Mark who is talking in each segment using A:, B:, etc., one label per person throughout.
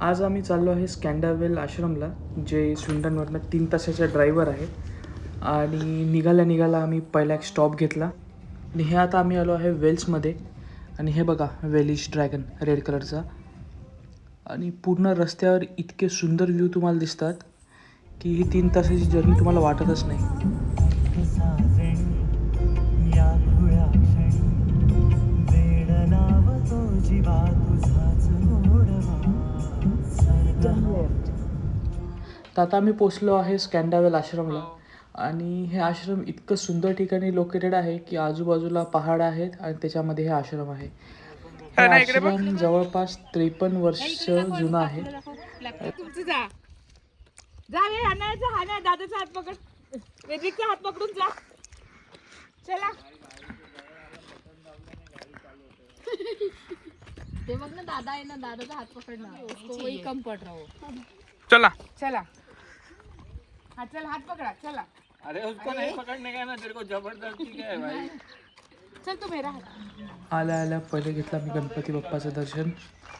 A: आज आम्ही चाललो आहे स्कँडावेल आश्रमला, जे स्विंडनवरनं 3 तासाचा ड्रायव्हर आहे. आणि निघाल्या आम्ही पहिला एक स्टॉप घेतला आणि हे आता आम्ही आलो आहे वेल्समध्ये. आणि हे बघा वेलिश ड्रॅगन रेड कलरचा. आणि पूर्ण रस्त्यावर इतके सुंदर व्ह्यू तुम्हाला दिसतात की ही 3 तासाची जर्नी तुम्हाला वाटतच नाही. तर आता आम्ही पोचलो आहे स्कँडावेल आश्रमला. आणि हे आश्रम इतकं सुंदर ठिकाणी लोकेटेड आहे की आजूबाजूला पहाड आहेत आणि त्याच्यामध्ये हे आश्रम आहे. हे आश्रम जवळपास 53 वर्ष जुनं आहे.
B: दादाचा हात पकड, वेदिकचा हात पकडून जा. चला
C: ते बघ ना, दादा आहे ना, दादाचा हात पकडना कम्फर्ट राहो.
A: चला
B: चला, हा चल हात पकडा. चला
D: अरे उसको नहीं पकड़ने का ना, तेरे को जबरदस्ती क्या है भाई.
B: चल तू मेरा हात.
A: आल्या पहिले घेतला मी गणपती बाप्पाचं दर्शन.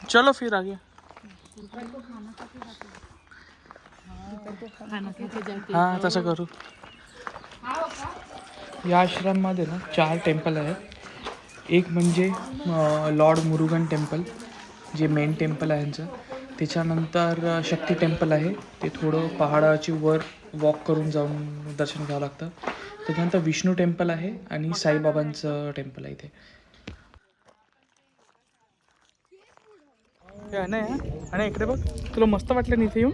A: चलो फिर आगे. हां तसं करू. या आश्रममध्ये ना 4 टेम्पल आहेत. एक म्हणजे लॉर्ड मुरुगन टेम्पल, जे मेन टेम्पल आहे यांचं. त्याच्यानंतर शक्ती टेम्पल आहे, ते थोडं पहाडाची वर वॉक करून जाऊन दर्शन घ्यावं लागतं. त्याच्यानंतर विष्णू टेम्पल आहे आणि साईबाबांचं टेम्पल आहे इथे. आणि इकडे बघ, तुला मस्त वाटलं ना इथे येऊन?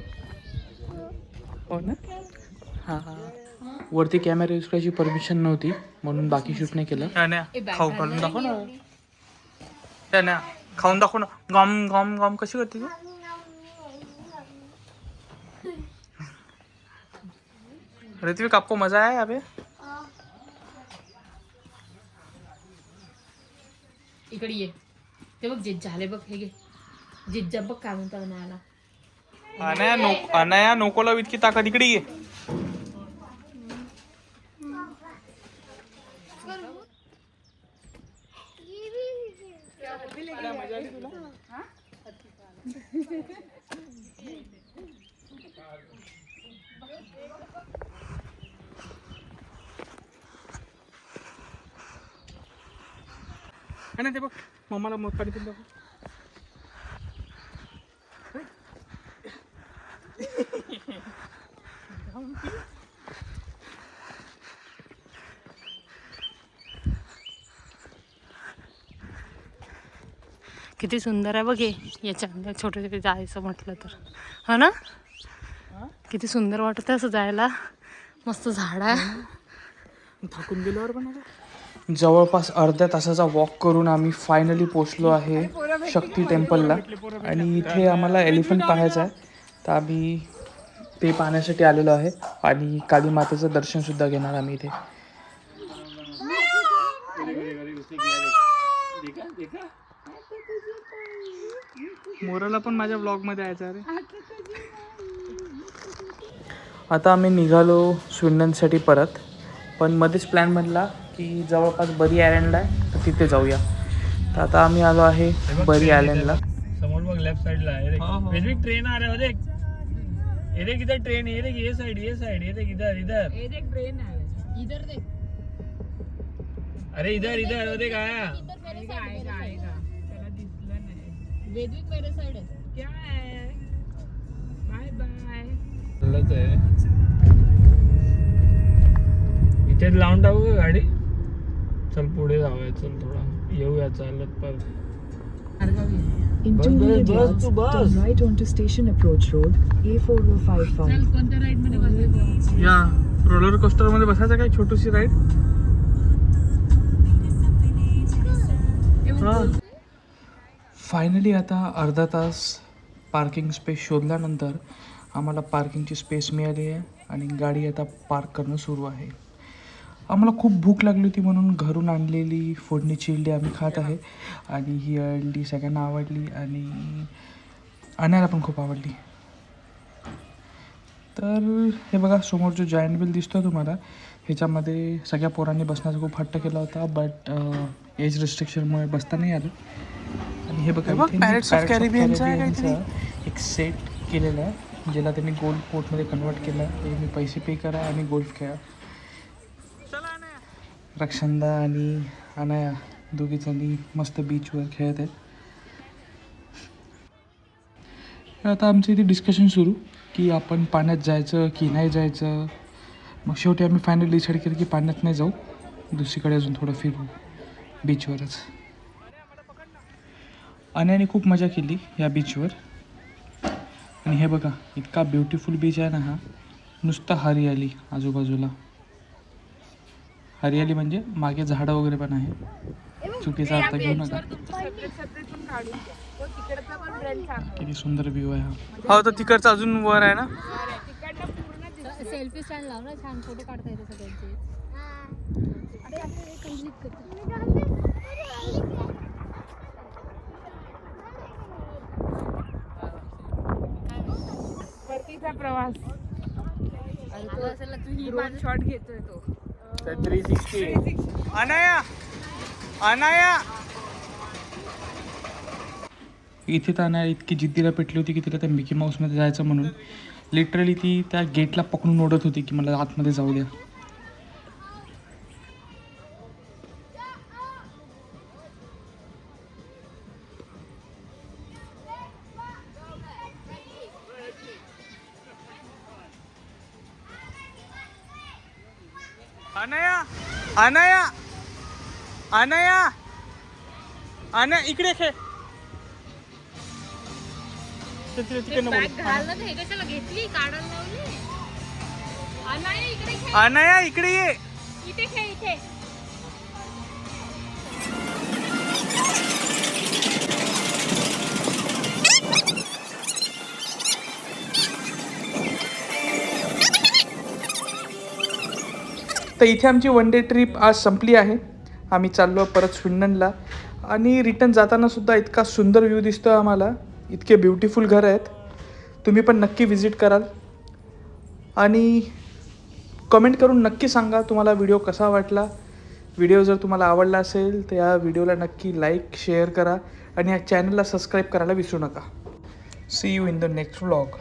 A: हो ना. हां वरती कॅमेरा यूज करायची परमिशन नव्हती म्हणून बाकी शूट नाही केलं. खाऊ घालून दाखव ना. त्याने खाऊन दाखव ना. गम गम गम कशी करते तू? ऋत्विक आपको मजा आया अबे?
C: इकडे ये. ते बघ जिज्जा आले बघ. हे घे जिज्जा बघ काय म्हणतात मला.
A: अनाया नोकोला इतकी ताकद. इकडे ये. ते बघ मम्माला मग पाणी पिऊन दाखव.
C: किती सुंदर आहे बघ हे. याच्या छोटे छोटे जायचं म्हटलं तर, हा ना, किती सुंदर वाटत असं जायला. मस्त झाड आहे.
A: थकून गेल्यावर पण जवळपास अर्ध्या तासाचा वॉक करून आम्ही फायनली पोचलो आहे शक्ती टेम्पलला. आणि इथे आम्हाला एलिफंट पाहायचं आहे, तर आम्ही ते पाहण्यासाठी आलेलो आहे. आणि काली मातेचं दर्शनसुद्धा घेणार आम्ही इथे. मोराला पण माझ्या ब्लॉगमध्ये यायचं आहे रे. आता आम्ही निघालो स्विंडनसाठी परत, पण मध्येच प्लॅन बनला की जवळपास बरी आयलंड आहे तर तिथे जाऊया. तर आता आम्ही आलो आहे बरी आयलंडला.
D: समोर बघ लेफ्ट साइडला आहे. वेदिक ट्रेन आ रहा है देख. ये देख इधर ट्रेन है. ये देख ये साइड ये देख इधर
B: ये देख ट्रेन आहे.
C: इधर देख.
D: अरे इधर वो देख आया.
B: आएगा त्याला दिसलं नाही.
C: वेदिक मेरे साइड है.
B: क्या है? Bye bye.
D: चलत आहे. इथे लावून टाकू का गाडी? चल पुढे जाऊया. चल थोडा येऊया चालत पर.
E: Intermediate turn right onto Station Approach Road, A4055.
C: चल कोणत्या राईड मध्ये बसायचं?
A: या रोलर कोस्टरमध्ये बसायचं काय छोटीशी राईड. फायनली आता अर्धा तास पार्किंग स्पेस शोधल्यानंतर आम्हाला पार्किंगची स्पेस मिळाली आहे आणि गाडी आता पार्क करणं सुरू आहे. आम्हाला खूप भूक लागली होती म्हणून घरून आणलेली फोडणीची इडली आम्ही खात आहे. आणि ही इडली सगळ्यांना आवडली आणि आणायला पण खूप आवडली. तर हे बघा समोर जो जॉईंट व्हील दिसतो तुम्हाला, ह्याच्यामध्ये सगळ्या पोरांनी बसण्याचा खूप हट्ट केला होता, बट एज रिस्ट्रिक्शनमुळे बसता नाही आलं. आणि हे बघा पॅरेट्स ऑफ कॅरिबियनचं एक सेट केलेला आहे ज्याला त्यांनी गोल्ड पोर्टमध्ये कन्वर्ट केलं आहे. ते मी पैसे पे करा आणि गोल्फ खेळा. रक्षंदा आणि अनाया दोघीजणी मस्त बीचवर खेळत आहेत. आता आमचं इथे डिस्कशन सुरू की आपण पाण्यात जायचं की नाही जायचं. मग शेवटी आम्ही फायनल डिसाईड केलं की पाण्यात नाही जाऊ, दुसरीकडे अजून थोडं फिरू बीचवरच. अनायाने खूप मजा केली या बीचवर. आणि हे बघा इतका ब्युटिफुल बीच आहे ना हा. नुसतं हरियाली आजूबाजूला. हरियाली म्हणजे मागे झाडं वगैरे पण आहे. चुकीचा अर्थ घेऊ नका. किती सुंदर व्ह्यू आहे हा. हो तर तिकडचा अजून वर आहे ना.
C: सेल्फी स्टँड लाव ना, छान फोटो काढता येते सगळ्यांचे.
B: परतीचा प्रवास शॉट घेतोय तो
D: 360. अनाया अनाया
A: इथे तर अनाया इतकी जिद्दीला पेटली होती की तिला त्या मिकी माऊसमध्ये जायचं म्हणून लिटरली ती त्या गेटला पकडून ओढत होती की मला आतमध्ये जाऊ द्या.
D: अनाया अनाया अनाया अनाया इकडे खेळ.
C: घाल ना, हे कशाला घेतली, काढायला लावली. अनाया इकडे खेळ,
D: अनाया इकडे ये.
C: इथे खेळ, इथे.
A: तर इथे आमची वन डे ट्रिप आज संपली आहे. आम्ही चाललो परत स्विंडनला. आणि रिटर्न जातानासुद्धा इतका सुंदर व्ह्यू दिसतो आम्हाला. इतके ब्युटिफुल घर आहेत. तुम्ही पण नक्की विजिट कराल. आणि कमेंट करून नक्की सांगा तुम्हाला व्हिडिओ कसा वाटला. व्हिडिओ जर तुम्हाला आवडला असेल तर या व्हिडिओला नक्की लाईक शेअर करा आणि या चॅनलला सबस्क्राईब करायला विसरू नका. See you in the next vlog.